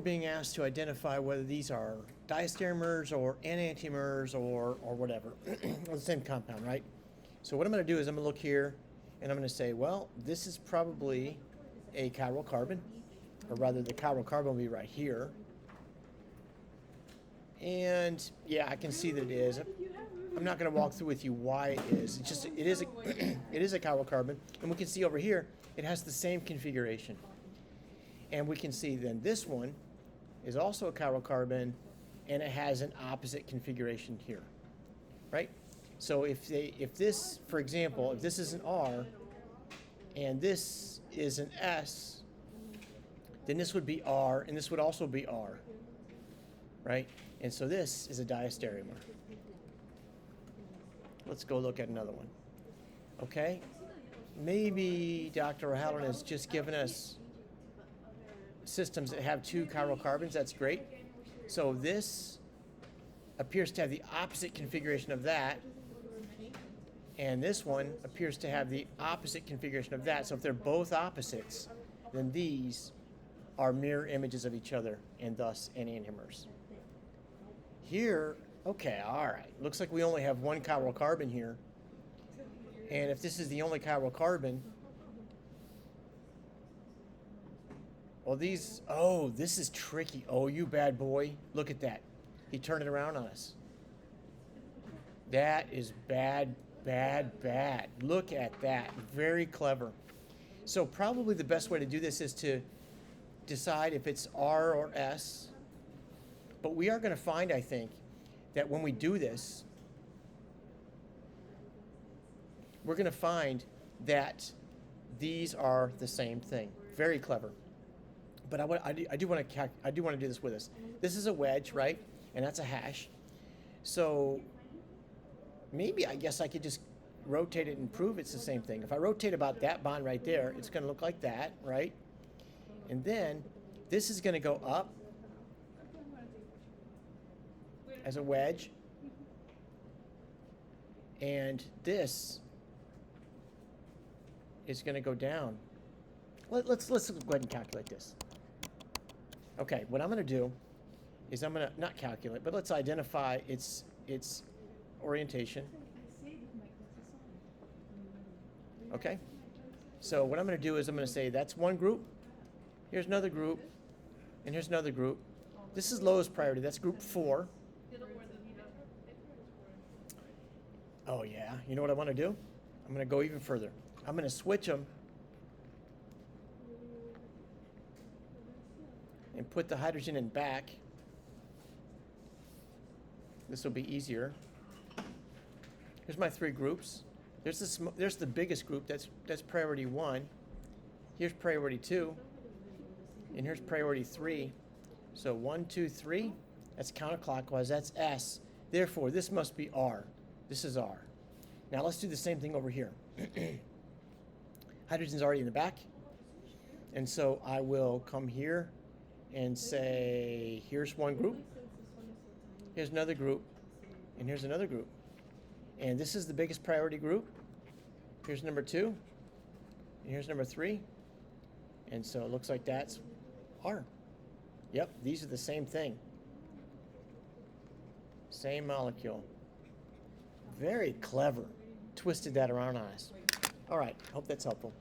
being asked to identify whether these are diastereomers or enantiomers or whatever. The same compound, right? So what I'm going to do is I'm going to look here and I'm going to say, well, this is probably a chiral carbon, or rather the chiral carbon will be right here. And yeah, I can see that it is. I'm not going to walk through with you why it is. It's just, it is a, it is a chiral carbon. And we can see over here, it has the same configuration. And we can see then this one is also a chiral carbon, and it has an opposite configuration here, right? So if this, for example, if this is an R and this is an S, then this would be R, and this would also be R, right? And so this is a diastereomer. Let's go look at another one. Okay, maybe Dr. O'Halloran has just given us systems that have two chiral carbons. That's great. So this appears to have the opposite configuration of that, and this one appears to have the opposite configuration of that. So if they're both opposites, then these are mirror images of each other, and thus enantiomers. Here, okay, all right. Looks like we only have one chiral carbon here. And if this is the only chiral carbon, well, these, oh, this is tricky. Oh, you bad boy. Look at that. He turned it around on us. That is bad, bad, bad. Look at that. Very clever. So probably the best way to do this is to decide if it's R or S. But we are going to find, I think, that when we do this, we're going to find that these are the same thing. Very clever. But I do want to do this with us. This is a wedge, right? And that's a hash. So maybe I guess I could just rotate it and prove it's the same thing. If I rotate about that bond right there, it's going to look like that, right? And then this is going to go up as a wedge, and this is going to go down. Let's go ahead and calculate this. Okay, what I'm going to do is I'm going to not calculate, but let's identify its orientation. Okay, so what I'm going to do is I'm going to say that's one group, here's another group, and here's another group. This is lowest priority, that's group 4. Oh yeah, you know what I want to do? I'm going to go even further. I'm going to switch them and put the hydrogen in back. This will be easier. Here's my 3 groups. There's the biggest group, that's priority 1. Here's priority 2, and here's priority 3. So 1, 2, 3, that's counterclockwise, that's S. Therefore, this must be R. This is R. Now let's do the same thing over here. Hydrogen's already in the back. And so I will come here and say, here's one group, here's another group, and here's another group. And this is the biggest priority group. Here's number 2, and here's number 3. And so it looks like that's R. Yep, these are the same thing. Same molecule. Very clever. Twisted that around on us. All right, hope that's helpful.